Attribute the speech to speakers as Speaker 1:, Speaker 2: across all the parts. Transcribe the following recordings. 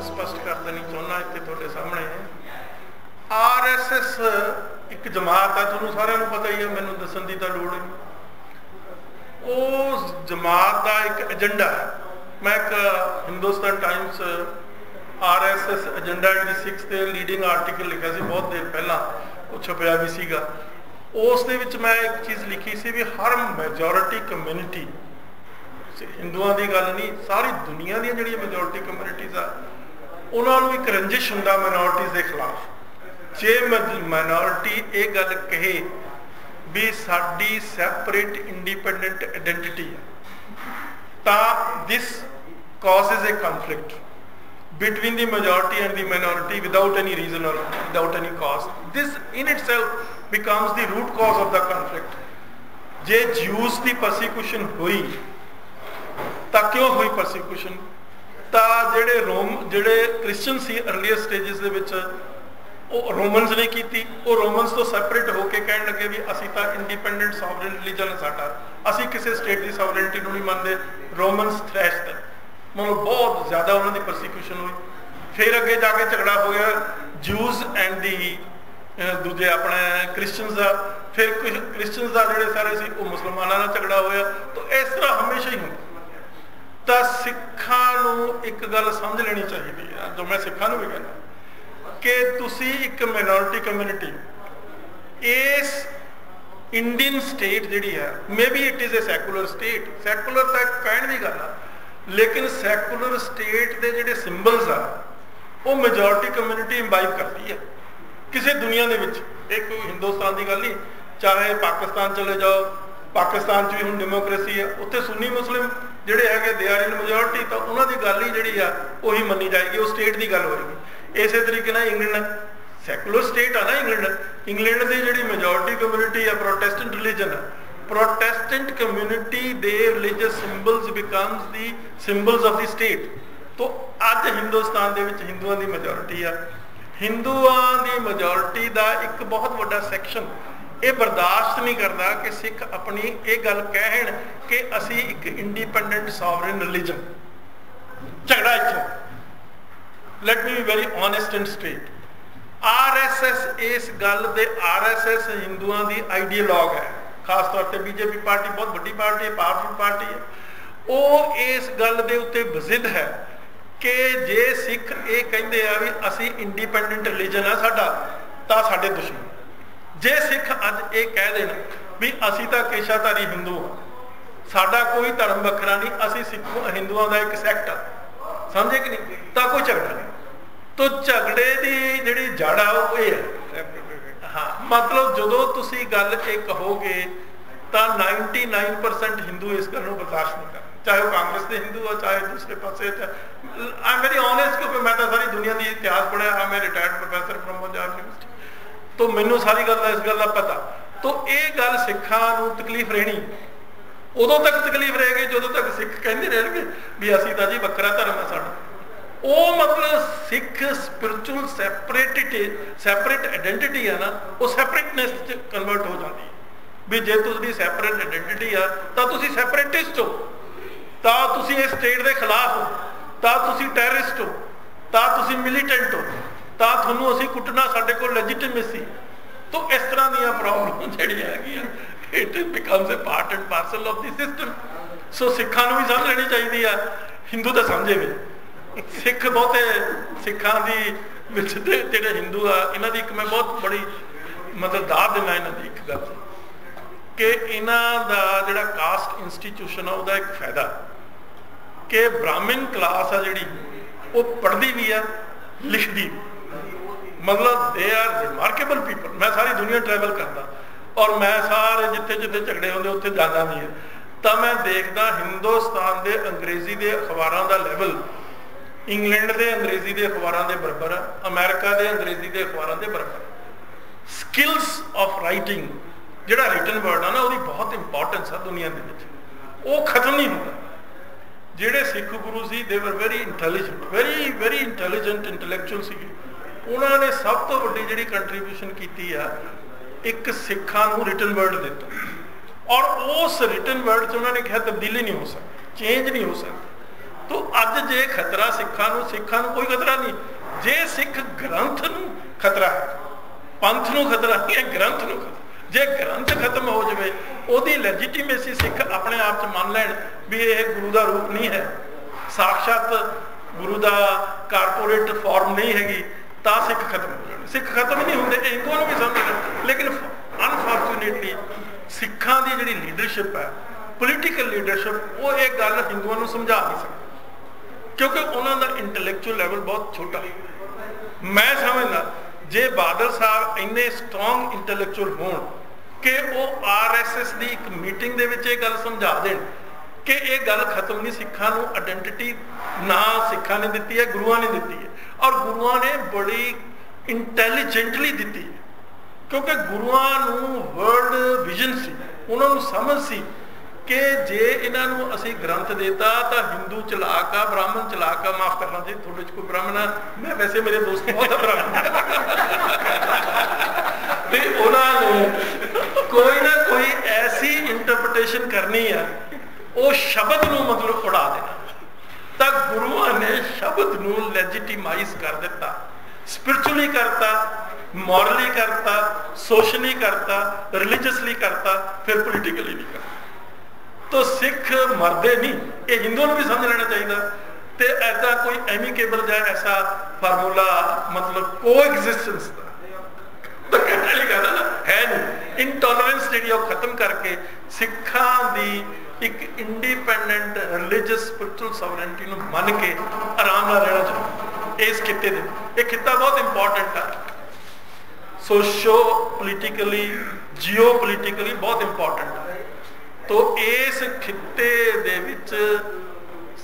Speaker 1: स्पष्ट कर देनी चाहना इत्थे तुहाडे सामने। RSS एक जमात है, तुहानूं सारिआं नूं पता ही है, मैनूं दस्सण दी तां लोड़ नहीं। उस जमात का एक एजेंडा है। मैं एक हिंदुस्तान टाइम्स RSS एजेंडा जी 6th लीडिंग आर्टिकल लिखा सी बहुत देर पहला, वो छपया भी सीगा। उस दे विच मैं एक चीज़ लिखी सी भी हर मैजोरिटी कम्यूनिटी, हिंदुआं दी गल नहीं, सारी दुनिया दी जिहड़ियां मैजोरिटी कम्यूनिटीज़ आ उन्हां नूं एक रंजिश हुंदा माइनॉरिटीज़ के खिलाफ। जे माइनॉरिटी ये गल कहे भी साडी सैपरेट इंडिपेंडेंट आइडेंटिटी है तां this causes a conflict between the majority and the minority without any reason or without any cause. This in itself becomes the root cause of the conflict. J Jews की persecution हुई तां क्यों हुई persecution? तां जेड़े Christian सी earlier stages दे विच Romans ने की, वो रोमन्स तो सैपरेट होकर कह लगे भी असी तो इंडिपेंडेंट सॉवरेन रिलीजन है साडा, असी किसी स्टेट की सॉवरेनिटी नहीं मानते। रोमन्स थ्रैश्ड, मतलब बहुत ज़्यादा उन्होंने परसिक्यूशन हुई। फिर अगे जाके झगड़ा हो गया जूज एंड दी दूजे अपने क्रिश्चियंस का, फिर क्रिश्चियंस का जोड़े सारे सी वो मुसलमानों का झगड़ा होया। तो इस तरह हमेशा ही होंदा। तो सिखां नूं एक गल समझ लेनी चाहिए है, जो मैं सिखां नूं भी कहना कि तुसी एक माइनॉरिटी कम्यूनिटी इस इंडियन स्टेट जिहड़ी है, may be it is a secular state, secular तो कहण दी गल है, लेकिन सैकुलर स्टेट के जिहड़े सिंबल्स आ वो मेजोरिटी कम्यूनिटी इंबाइब करती है किसी दुनिया के विच। एक कोई हिंदुस्तान की गल नहीं, चाहे पाकिस्तान चले जाओ, पाकिस्तान भी हुण डेमोक्रेसी है, उत्थे सुन्नी मुस्लिम जिहड़े है दे आर इन मेजोरिटी, तो उन्हों की गल ही जिहड़ी आ उही मन्नी जाएगी, वो स्टेट की गल होएगी। इस तरीके ना इंग्लैंड सैकुलर स्टेट है ना, इंग्लैंड की जिहड़ी मेजोरिटी कम्यूनिटी है प्रोटेस्टेंट रिलीजन है, Protestant community they religious symbols becomes the symbols of the state. तो अज हिंदुस्तान दे विच हिंदुआं दी मेजोरिटी है, हिंदुआं दी मेजोरिटी का एक बहुत बड़ा सैक्शन ये बर्दाश्त नहीं करता कि सिख अपनी ये गल कहण कि असी एक इंडिपेंडेंट सॉवरेन रिलीजन। झगड़ा इत्थों, let me be very honest and straight. RSS इस गल दे RSS हिंदुआं दी आइडियलॉग है, खास तौर पर बीजेपी पार्टी बहुत बड़ी पार्टी है, पावरफुल पार्टी है, वो इस गल दे उत्ते बजिद है कि जे सिख ये कहते हैं भी असी इंडिपेंडेंट रिलीजन है साडा तां साडे दुश्मन। जे सिख अज ये कह देन भी असी तां केशाधारी हिंदू हाँ, साडा कोई धर्म वखरा नहीं, असी सिख हिंदुआं दा एक सैक्ट आ, समझे कि नहीं, तां कोई झगड़ा नहीं। तो झगड़े की जिहड़ी जड़ आ वो ये है, हाँ, मतलब जो तुसी गल ये कहोगे तो 99% हिंदू इस गल बर्दाश्त नहीं कर, चाहे वो कांग्रेस के हिंदू हो चाहे दूसरे पासे। आई एम वेरी ऑनेस्ट क्योंकि मैं तो सारी दुनिया की इतिहास पढ़िया, हाँ, मैं retired professor from Punjab university, तो मैनू सारी गल इस गल का पता। तो ये गल सिखां नूं तकलीफ रहनी, उदों तक तकलीफ रहेगी जो तक सिख कहते रहेंगे भी असी तो जी वखरा धर्म है साडा। वो मतलब सिख स्पिरिचुअल सैपरेट आइडेंटिटी है ना, वो सैपरेटनेस कन्वर्ट हो जाती है भी जे तुहाडी सैपरेट आइडेंटिटी है तो तुसी सैपरेटिस्ट हो, तो तुसी इस स्टेट के खिलाफ हो, तो तुसी टैररिस्ट हो, तो तुसी मिलीटेंट हो, तो तुहानूं असीं कुटना साडे कोल लैजिटिमेसी। तो इस तरह दी प्रॉब्लम जिहड़ी हैगी it becomes a part and parcel of the system. So सिखां नूं भी समझ लेनी चाहिए है, हिंदू तो समझे भी, सिख बहुते सिखां दी विच जिहड़े हिंदू आ इन्हां दी एक मैं बहुत बड़ी मतलब दाद देना इन्हां दी एक गल कि इन्हां दा जिहड़ा कास्ट इंस्टीट्यूशन है उसका एक फायदा कि ब्राह्मण क्लास आ जिहड़ी वो पढ़दी भी है लिखदी भी, मतलब दे आर रिमार्केबल पीपल। मैं सारी दुनिया ट्रैवल करता और मैं सारे जिथे जिथे झगड़े होंदे उत्थे जाना भी है, तो मैं देखदा हिंदुस्तान के अंग्रेजी के अखबारों का लैवल इंग्लैंड के अंग्रेजी के अखबारों के बराबर है, अमेरिका के अंग्रेजी के अखबारों के बराबर है। स्किल्स ऑफ राइटिंग जिहड़ा रिटन वर्ड है ना उसकी बहुत इंपॉर्टेंस है दुनिया के विच, वो खत्म नहीं होता। जिहड़े सिख गुरु सी they were very intelligent, very very intelligent intellectual सी, उन्होंने सब तो वड्डी जिहड़ी कंट्रीब्यूशन की है एक सिखां नूं रिटन वर्ड दिता और उस रिटन वर्ड च उन्होंने कहा तब्दीली नहीं हो सकती, चेंज नहीं हो सकती। तो अज जे खतरा सिखां नूं कोई खतरा नहीं, जे सिख ग्रंथ नूं खतरा है, पंथ नूं खतरा नहीं है, ग्रंथ नूं खतरा। जे ग्रंथ खत्म हो जाए, ਉਹਦੀ ਲੈਜੀਟੀमेसी सिख अपने आप च मान लैण भी ये गुरु का रूप नहीं है, साक्षात गुरु का कारपोरेट फॉर्म नहीं हैगी, तो सिख खत्म हो जाए। सिख खत्म नहीं होंगे, हिंदुओं भी समझ, लेकिन अनफॉर्चुनेटली सिखां की जिहड़ी लीडरशिप है, पोलीटिकल लीडरशिप, वो ये गल हिंदुओं को समझा नहीं सकती, क्योंकि उन्होंने इंटलैक्चुअल लैवल बहुत छोटा। मैं समझदा जे बादल साहब इन्ने स्ट्रोंग इंटलैक्चुअल होण कि वो RSS की एक मीटिंग दे विच ये गल समझा देण कि ये गल खत्म नहीं, सिखां नूं आइडेंटिटी ना सिखां ने दिती है, गुरुआं ने दिती है, और गुरुआं ने बड़ी इंटैलीजेंटली दिती है, क्योंकि गुरुआं नूं वर्ल्ड विजन सी, उन्हां नूं समझ सी कि जे इन्हां नूं असीं ग्रंथ देता तो हिंदू चलाक आ, ब्राह्मण चलाक आ, माफ करना जी थोड़े च कोई ब्राह्मण है, मैं वैसे मेरे दोस्त बहुत ब्राह्मण ते उन्हां नूं कोई ना कोई ऐसी इंटरप्रिटेशन करनी है, वो शब्द नूं मतलब उड़ा देना, तो गुरुआं ने शब्द नूं लैजिटिमाइज कर दिता, स्पिरिचुअली करता, मॉरली करता, सोशली करता, रिलीजियसली करता, फिर पोलीटिकली नहीं करता। तो सिख मरदे नहीं, ये हिंदुओं को भी समझ लेना चाहिए। तो ऐसा कोई एमिकेबल या ऐसा फार्मूला मतलब को एग्जिस्टेंस का तो कहना ना है नहीं। इंटॉलरेंस जी खत्म करके सिखां दी एक इंडिपेंडेंट रिलीजियस स्पिरिचुअल सॉवरेनिटी मन के आराम नाल रहना चाहिए। इस खिते दे ये खिता बहुत इंपॉर्टेंट है, सोशो पोलीटिकली जियो पोलीटिकली बहुत इंपॉर्टेंट है। तो इस खिते दे विच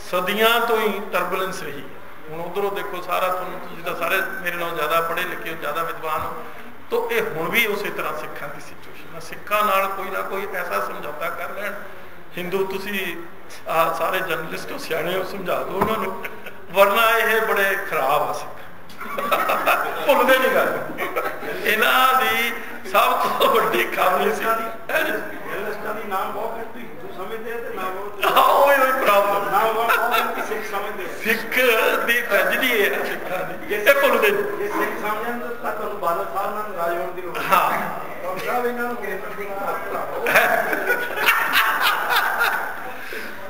Speaker 1: सदियां तो ही टर्बुलेंस रही। हुण उधरों देखो सारा तुसीं सारे मेरे नालों ज़्यादा पढ़े लिखे हो, ज़्यादा विद्वान हो, तो ये हुण भी उस तरह सिखां की सिचुएशन है। सिखां नाल कोई ना कोई ऐसा समझौता कर लैण, हिंदू तुसीं सारे जर्नलिस्ट हो, सियाणे हो, समझा दो उन्होंने, वरना ये बड़े खराब आ सिख भुलदे नहीं गल। इन्हां दी सब तो वड्डी खामी सी सिख दी ट्रेजेडी है, सिखां दी ये भुलदे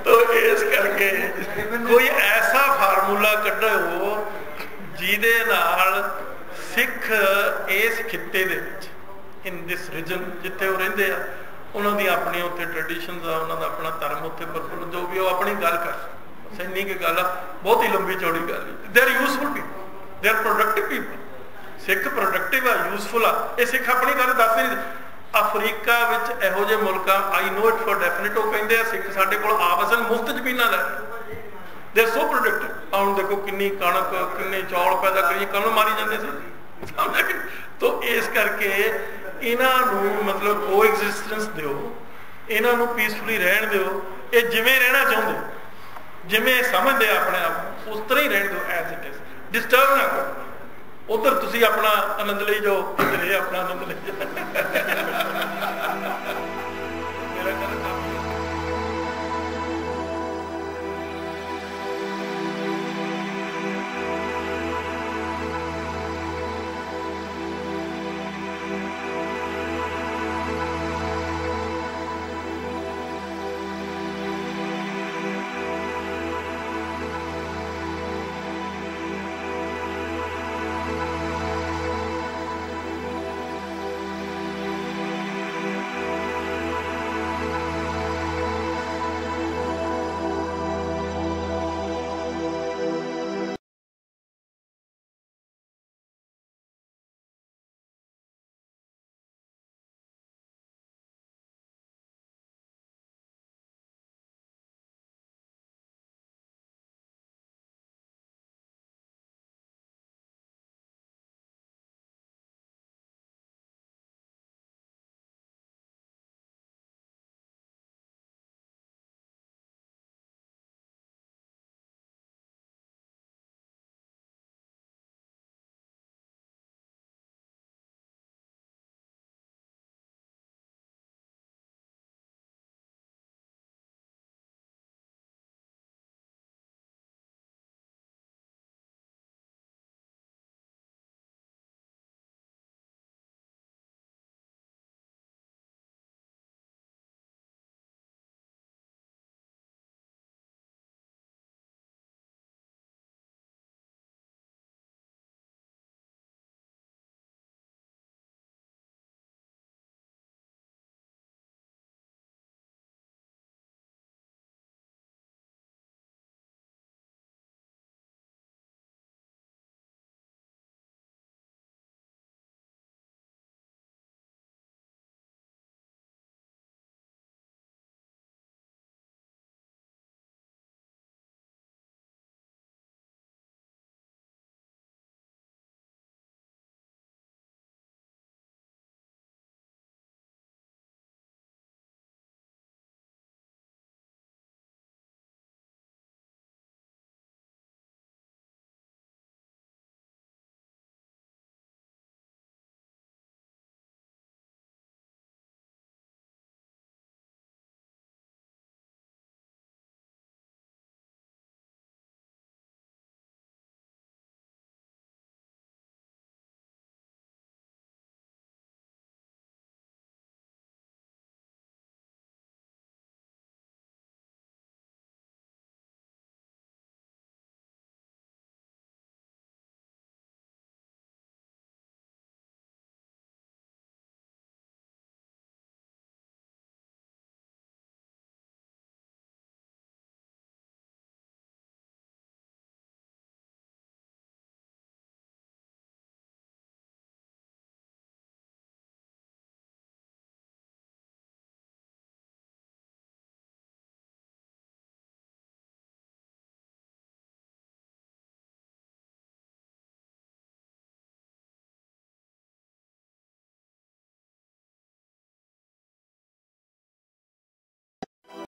Speaker 1: तो इस करके कोई ऐसा फार्मूला कढो जिहदे नाल सिख इस खिते दे विच इन दिस रीजन जिथे वो रहिंदे आ, उन्हों दी अपनी उत्थे ट्रेडिशनस आ, उन्हों दा अपना धर्म उत्थे प्रफुल्ल जो भी अपनी गल कर सकते। इन्नी की गल बहुत ही लंबी चौड़ी गल, they are useful people, they are productive people. Sikh productive आ, यूजफुल आ, ये सिख अपनी गल दस नहीं। अफ्रीका विच इहो जे मुल्क I know it for definite, वो कहते हैं सिख साडे कोल आपस मुफ्त जमीनां लै, दे आर सो प्रोडक्टिव। हुण देखो किन्नी कणक किन्ने चौल पैदा करिए, कल मारी जाते सी। तो इस करके इन्हां नूं मतलब को एग्जिस्टेंस दिओ, इन्हां नूं पीसफुली रहण दिओ, ये जिवें रहना चाहुंदे, जिवें समझदे अपने आप उस तरह ही रहण दिओ एज इट इज, डिस्टर्ब ना करो। उधर तुसीं अपना आनंद लई जाओ, इधर ये अपना आनंद लई जाओ।